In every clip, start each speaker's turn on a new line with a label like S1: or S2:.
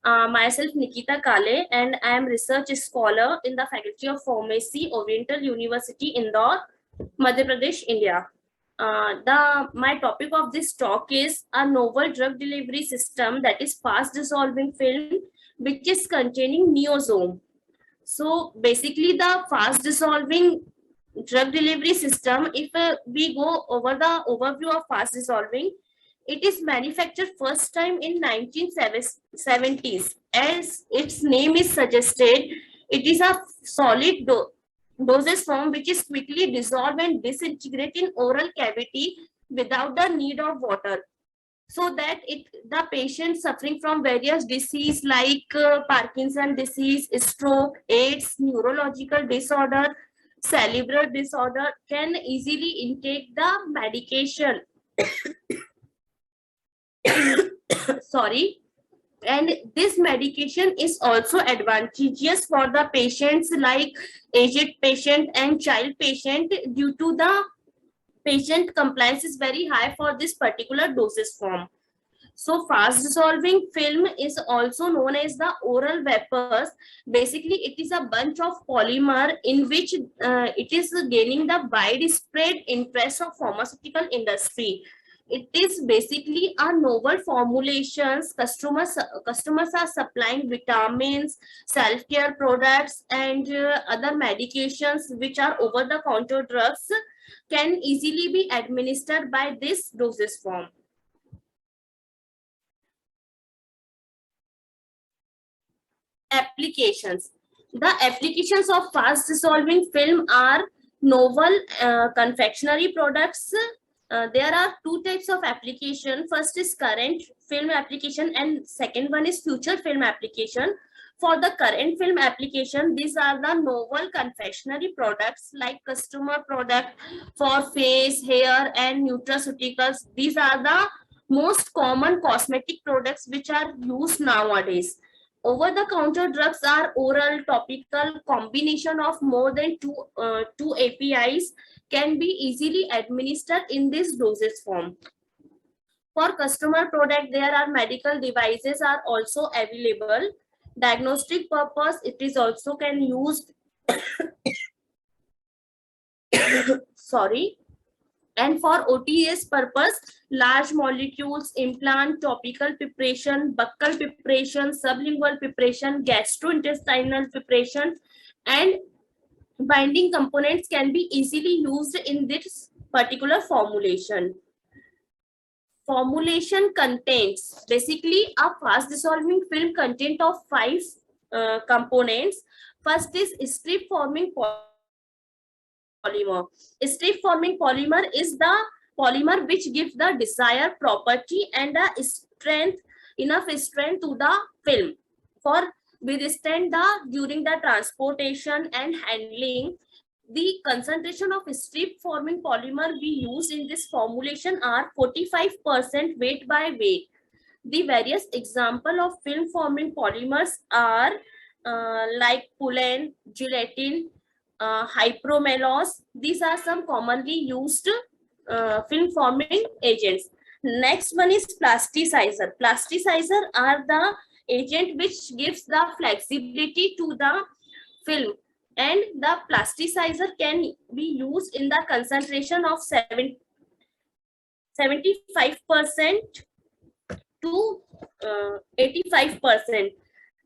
S1: Myself Nikita Kale, and I am research scholar in the Faculty of Pharmacy, Oriental University, Indore, Madhya Pradesh, India. My topic of this talk is a novel drug delivery system that is fast dissolving film, which is containing neosome. So basically, the fast dissolving drug delivery system, if we go over the overview of fast dissolving, it is manufactured first time in 1970s. As its name is suggested, it is a solid dosage form which is quickly dissolved and disintegrate in oral cavity without the need of water, so that the patient suffering from various disease like Parkinson disease, stroke, AIDS, neurological disorder, cerebral disorder can easily intake the medication. Sorry. And this medication is also advantageous for the patients like aged patient and child patient, due to the patient compliance is very high for this particular dosage form. So fast dissolving film is also known as the oral vapors. Basically, it is a bunch of polymer in which it is gaining the widespread interest of pharmaceutical industry. It is basically a novel formulations. Customers are supplying vitamins, self-care products, and other medications which are over-the-counter drugs can easily be administered by this dosage form. Applications. The applications of fast dissolving film are novel confectionery products. There are two types of application. First is current film application and second one is future film application. For the current film application, these are the novel confectionery products like customer product for face, hair, and nutraceuticals. These are the most common cosmetic products which are used nowadays. Over-the-counter drugs are oral, topical, combination of more than two APIs can be easily administered in this dosage form. For customer product, there are medical devices are also available. Diagnostic purpose, it is also can use sorry. And for OTS purpose, large molecules, implant, topical preparation, buccal preparation, sublingual preparation, gastrointestinal preparation, and binding components can be easily used in this particular formulation. Formulation contents, basically a fast dissolving film content of 5 components. First is strip forming polymer. Strip forming polymer is the polymer which gives the desired property and the strength, enough strength to the film for withstand the during the transportation and handling. The concentration of strip forming polymer we use in this formulation are 45% weight by weight. The various example of film forming polymers are like Pullen, gelatin, hypromellose. These are some commonly used film forming agents. Next one is plasticizer. Plasticizer are the agent which gives the flexibility to the film, and the plasticizer can be used in the concentration of 75% to 85%.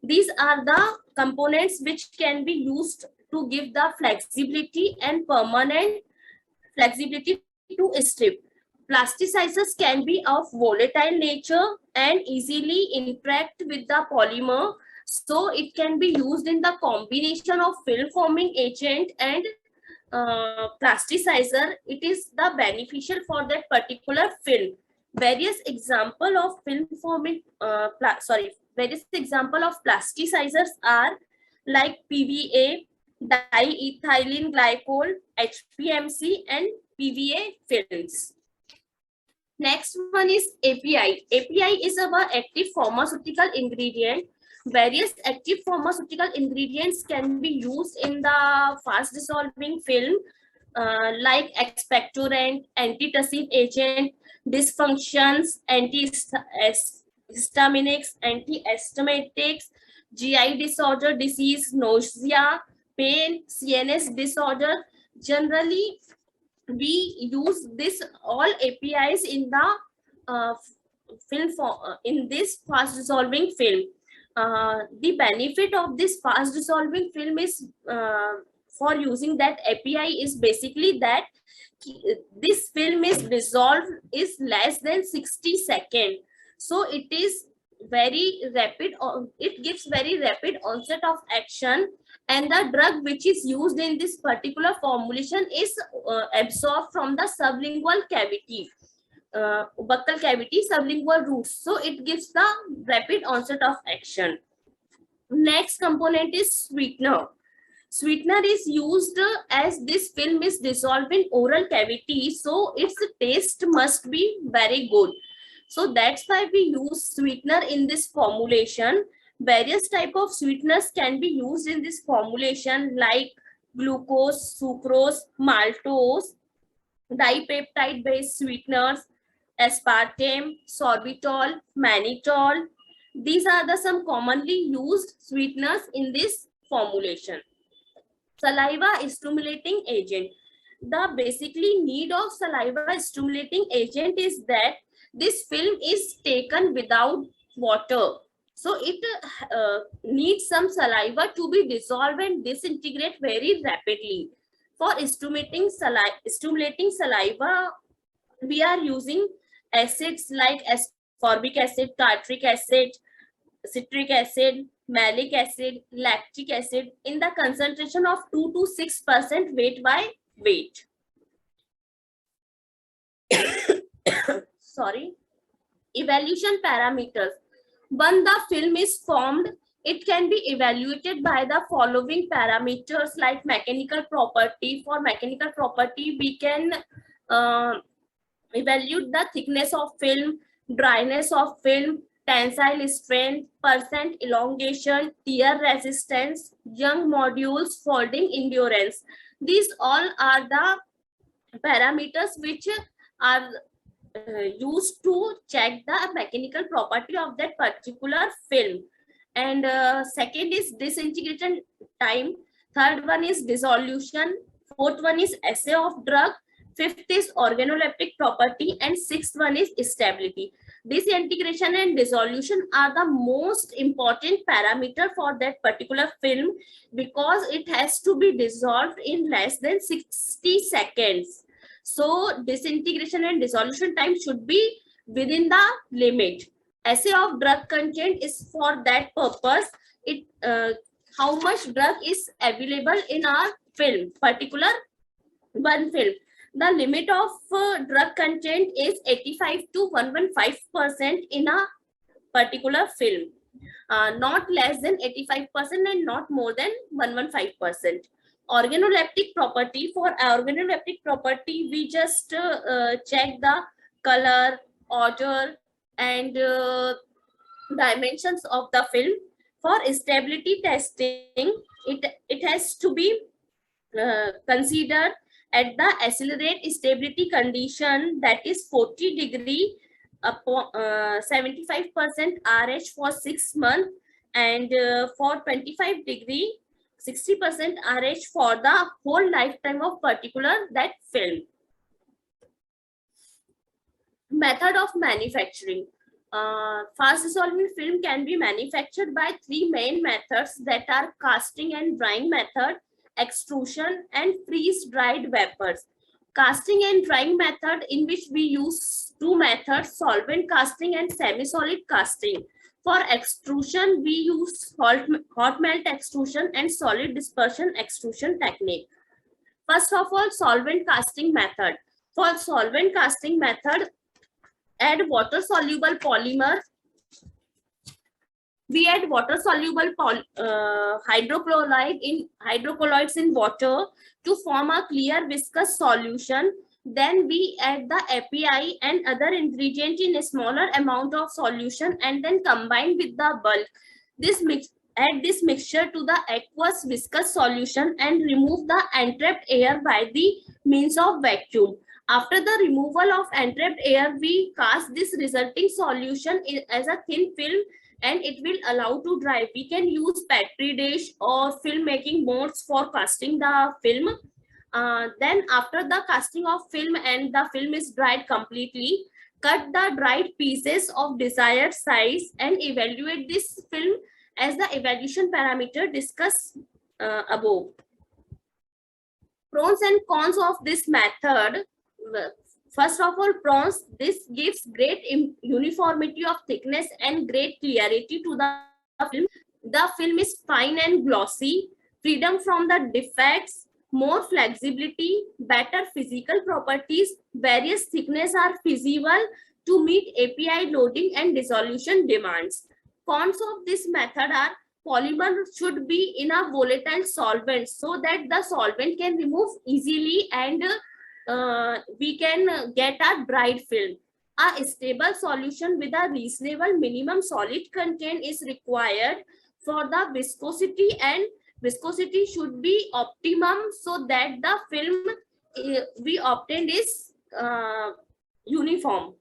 S1: These are the components which can be used to give the flexibility and permanent flexibility to strip. Plasticizers can be of volatile nature and easily interact with the polymer, so it can be used in the combination of film forming agent and plasticizer. It is the beneficial for that particular film. Various example of film forming various example of plasticizers are like PVA, diethylene glycol, HPMC, and PVA films. Next one is API. API is our active pharmaceutical ingredient. Various active pharmaceutical ingredients can be used in the fast dissolving film, like expectorant, antitussive agent, dysfunctions, histaminics, antihistaminics, GI disorder, disease, nausea, pain, CNS disorder. Generally, we use this all APIs in the film in this fast dissolving film. The benefit of this fast dissolving film is for using that API is basically that this film is dissolved is less than 60 seconds. So it is very rapid, it gives very rapid onset of action, and the drug which is used in this particular formulation is absorbed from the sublingual cavity, buccal cavity, sublingual route. So it gives the rapid onset of action. Next component is sweetener. Sweetener is used as this film is dissolved in oral cavity, so its taste must be very good. So that's why we use sweetener in this formulation. Various type of sweeteners can be used in this formulation like glucose, sucrose, maltose, dipeptide based sweeteners, aspartame, sorbitol, mannitol. These are the some commonly used sweeteners in this formulation. Saliva stimulating agent. The basically need of saliva stimulating agent is that this film is taken without water. So it needs some saliva to be dissolved and disintegrate very rapidly. For stimulating saliva, we are using acids like ascorbic acid, tartric acid, citric acid, malic acid, lactic acid in the concentration of 2 to 6% weight by weight. Sorry. Evaluation parameters. When the film is formed, it can be evaluated by the following parameters like mechanical property. For mechanical property, we can evaluate the thickness of film, dryness of film, tensile strength, percent elongation, tear resistance, young modules, folding endurance. These all are the parameters which are used to check the mechanical property of that particular film. And second is disintegration time. Third one is dissolution. Fourth one is assay of drug. Fifth is organoleptic property, and sixth one is stability. Disintegration and dissolution are the most important parameter for that particular film because it has to be dissolved in less than 60 seconds. So disintegration and dissolution time should be within the limit. Assay of drug content is for that purpose. It how much drug is available in our film, particular one film. The limit of drug content is 85 to 115% in a particular film. Not less than 85% and not more than 115%. Organoleptic property. For organoleptic property, we just check the color, odor, and dimensions of the film. For stability testing, it has to be considered at the accelerate stability condition, that is 40 degree upon 75% RH for 6 months, and for 25 degree 60% RH for the whole lifetime of particular that film. Method of manufacturing. Fast dissolving film can be manufactured by three main methods, that are casting and drying method, extrusion, and freeze dried vapors. Casting and drying method, in which we use two methods, solvent casting and semi-solid casting. For extrusion, we use hot melt extrusion and solid dispersion extrusion technique. First of all, solvent casting method. For solvent casting method, add water soluble polymer. We add water soluble hydrocolloids in water to form a clear viscous solution. Then we add the API and other ingredient in a smaller amount of solution and then combine with the bulk. Add this mixture to the aqueous viscous solution and remove the entrapped air by the means of vacuum. After the removal of entrapped air, we cast this resulting solution as a thin film, and it will allow to dry. We can use petri dish or film making modes for casting the film. Then after the casting of film and the film is dried completely, cut the dried pieces of desired size and evaluate this film as the evaluation parameter discussed above. Pros and cons of this method. First of all, pros, this gives great uniformity of thickness and great clarity to the film. The film is fine and glossy, freedom from the defects, more flexibility, better physical properties, various thickness are feasible to meet API loading and dissolution demands. Cons of this method are polymer should be in a volatile solvent so that the solvent can remove easily and we can get a dried film. A stable solution with a reasonable minimum solid content is required for the viscosity, and viscosity should be optimum so that the film we obtained is uniform.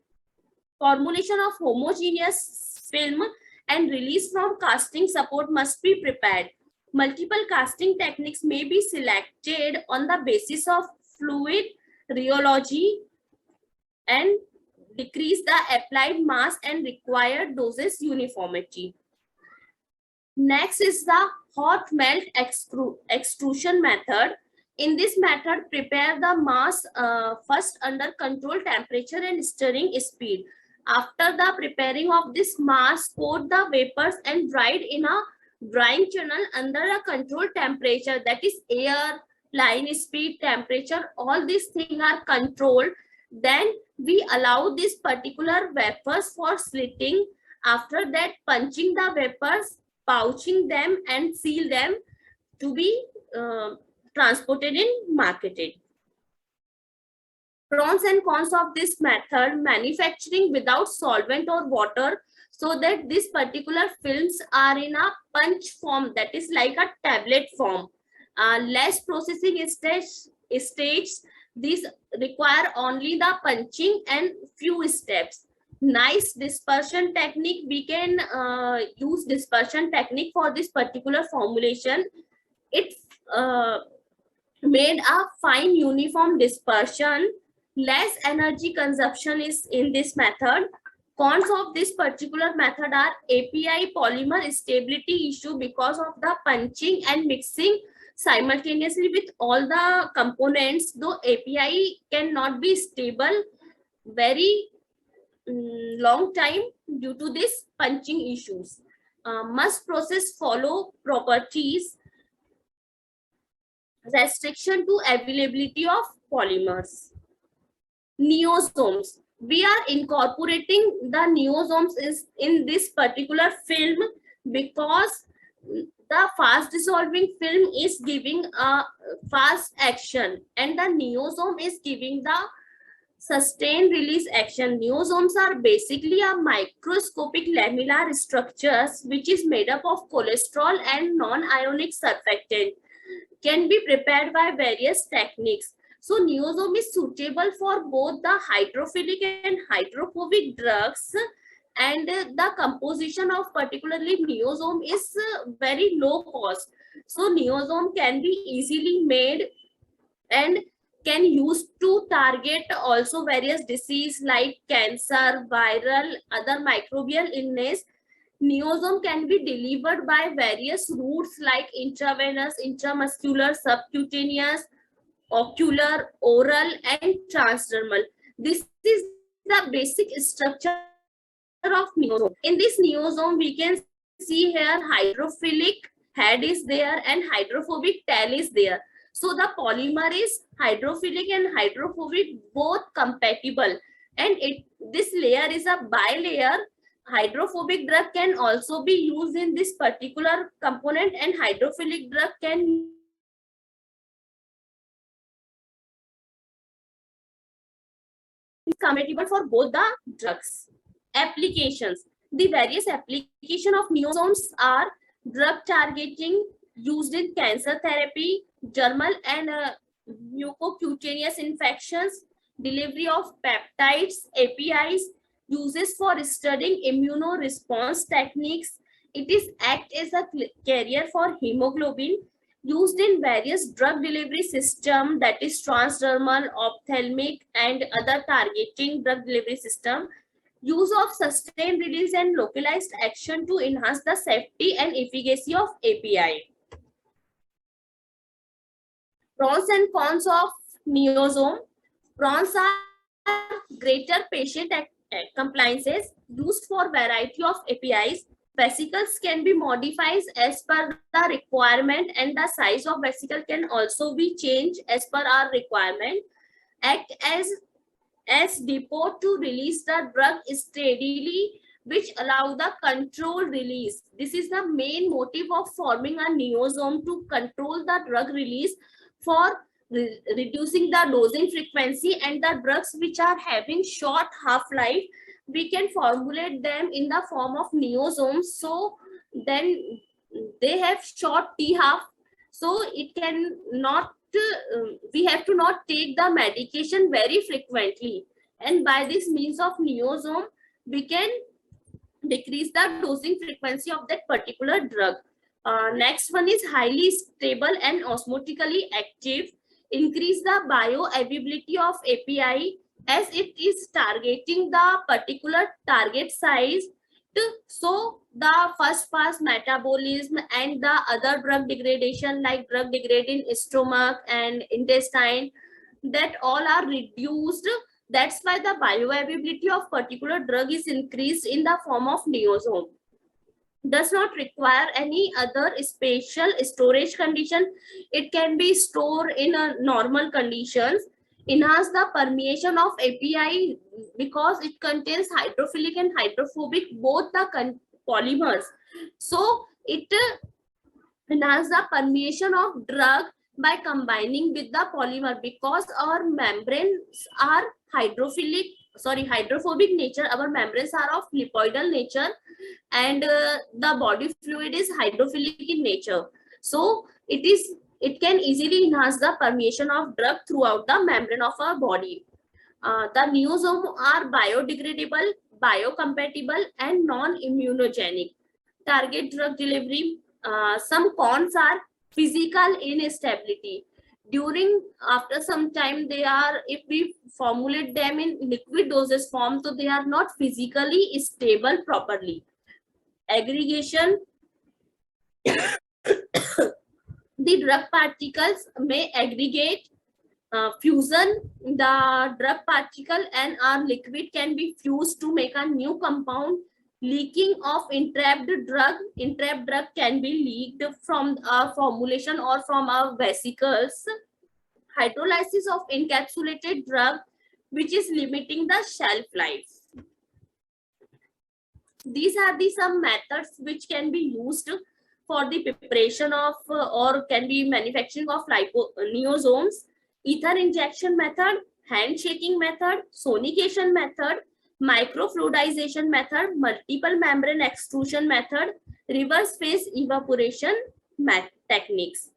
S1: Formulation of homogeneous film and release from casting support must be prepared. Multiple casting techniques may be selected on the basis of fluid rheology and decrease the applied mass and required doses uniformity. Next is the hot melt extrusion method. In this method, prepare the mass first under controlled temperature and stirring speed. After the preparing of this mass, coat the vapors and dried in a drying channel under a controlled temperature, that is air, line speed, temperature, all these things are controlled. Then we allow this particular vapors for slitting. After that, punching the vapors, pouching them and seal them to be transported and marketed. Pros and cons of this method: manufacturing without solvent or water, so that these particular films are in a punch form, that is like a tablet form. Less processing stage, these require only the punching and few steps. Nice dispersion technique, we can use dispersion technique for this particular formulation. It made a fine uniform dispersion. Less energy consumption is in this method. Cons of this particular method are API polymer stability issue because of the punching and mixing simultaneously with all the components, though API cannot be stable very long time due to this punching issues. Must process follow properties, restriction to availability of polymers. Neosomes. We are incorporating the neosomes in this particular film because the fast dissolving film is giving a fast action and the neosome is giving the sustained release action. Neosomes are basically a microscopic lamellar structures which is made up of cholesterol and non-ionic surfactant. Can be prepared by various techniques. So neosome is suitable for both the hydrophilic and hydrophobic drugs, and the composition of particularly neosome is very low cost. So neosome can be easily made and can use to target also various disease like cancer, viral, other microbial illness. Neosome can be delivered by various routes like intravenous, intramuscular, subcutaneous, ocular, oral, and transdermal. This is the basic structure of neosome. In this neosome, we can see here hydrophilic head is there and hydrophobic tail is there. So the polymer is hydrophilic and hydrophobic both compatible, and this layer is a bilayer. Hydrophobic drug can also be used in this particular component, and hydrophilic drug can be compatible for both the drugs. Applications. The various application of neosomes are drug targeting, used in cancer therapy, dermal and mucocutaneous infections, delivery of peptides, APIs, uses for studying immunoresponse techniques. It is act as a carrier for hemoglobin, used in various drug delivery system, that is transdermal, ophthalmic, and other targeting drug delivery system. Use of sustained release and localized action to enhance the safety and efficacy of API. Pros and cons of Neosome. Pros are greater patient compliances, used for variety of APIs. Vesicles can be modified as per the requirement, and the size of vesicle can also be changed as per our requirement. Act as depot to release the drug steadily, which allow the controlled release. This is the main motive of forming a Neosome, to control the drug release for reducing the dosing frequency, and the drugs which are having short half-life, we can formulate them in the form of Neosomes. So then they have short T-half, so it can not we have to not take the medication very frequently, and by this means of Neosome we can decrease the dosing frequency of that particular drug. Next one is highly stable and osmotically active, increase the bioavailability of API as it is targeting the particular target size. So the first pass metabolism and the other drug degradation, like drug degrading stomach and intestine, that all are reduced. That's why the bioavailability of particular drug is increased in the form of Neosome. Does not require any other special storage condition. It can be stored in a normal conditions. Enhance the permeation of API because it contains hydrophilic and hydrophobic, both the polymers. So it enhance the permeation of drug by combining with the polymer, because our membranes are hydrophobic nature. Our membranes are of lipoidal nature, and the body fluid is hydrophilic in nature. So it can easily enhance the permeation of drug throughout the membrane of our body. The Neosome are biodegradable, biocompatible, and non-immunogenic. Target drug delivery. Some cons are physical instability. After some time, if we formulate them in liquid doses form, so they are not physically stable properly. Aggregation. The drug particles may aggregate. Fusion. The drug particle and our liquid can be fused to make a new compound. Leaking of entrapped drug can be leaked from our formulation or from our vesicles. Hydrolysis of encapsulated drug, which is limiting the shelf life. These are some methods which can be used for the preparation of or can be manufacturing of Neosomes. Ether injection method, handshaking method, sonication method, microfluidization method, multiple membrane extrusion method, reverse phase evaporation techniques.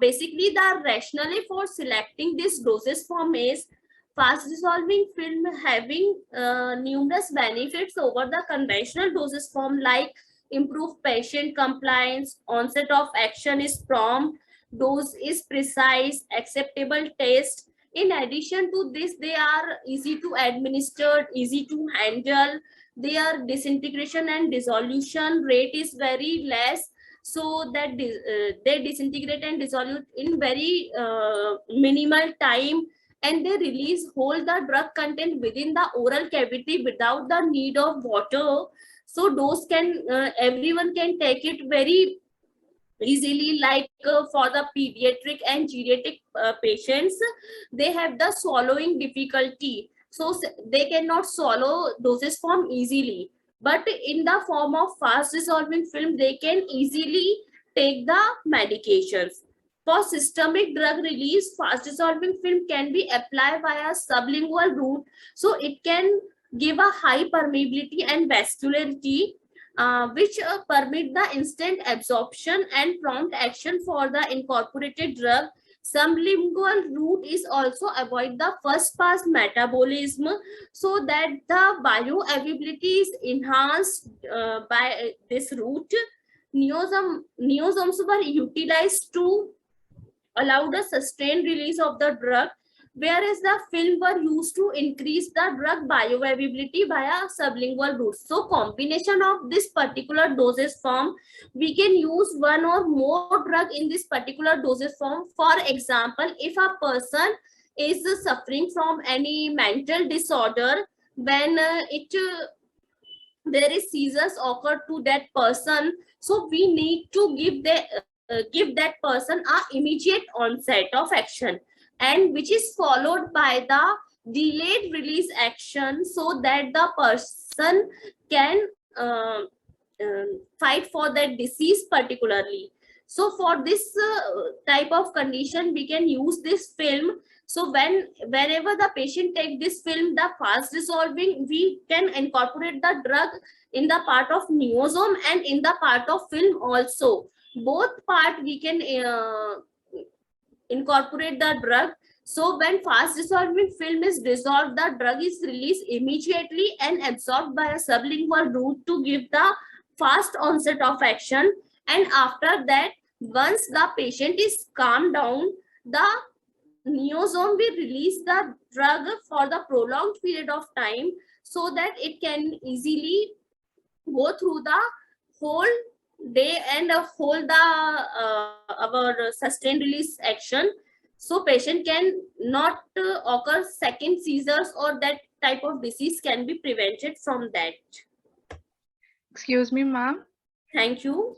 S1: Basically, the rationale for selecting this dosage form is fast dissolving film having numerous benefits over the conventional dosage form, like improved patient compliance, onset of action is prompt, dose is precise, acceptable taste. In addition to this, they are easy to administer, easy to handle. Their disintegration and dissolution rate is very less, so that they disintegrate and dissolve in very minimal time, and they release whole the drug content within the oral cavity without the need of water. So dose can everyone can take it very easily, like for the pediatric and geriatric patients, they have the swallowing difficulty, so they cannot swallow doses form easily, but in the form of fast dissolving film they can easily take the medications. For systemic drug release, fast dissolving film can be applied via sublingual route, so it can give a high permeability and vascularity, which permit the instant absorption and prompt action for the incorporated drug. Sublingual route is also avoid the first pass metabolism, so that the bioavailability is enhanced by this route. Neosomes were utilized to allow the sustained release of the drug, whereas the film were used to increase the drug bioavailability via sublingual route. So combination of this particular dosage form, we can use one or more drug in this particular dosage form. For example, if a person is suffering from any mental disorder, when there is seizures occur to that person, so we need to give that person a immediate onset of action, and which is followed by the delayed release action, so that the person can fight for that disease particularly. So for this type of condition, we can use this film. So whenever the patient take this film, the fast dissolving, we can incorporate the drug in the part of neosome and in the part of film also. Both part we can incorporate the drug. So when fast dissolving film is dissolved, the drug is released immediately and absorbed by a sublingual route to give the fast onset of action. And after that, once the patient is calmed down, the neosome will release the drug for the prolonged period of time, so that it can easily go through the whole day and hold the our sustained release action. So patient can not occur second seizures, or that type of disease can be prevented from that.
S2: Excuse me, ma'am.
S1: Thank you.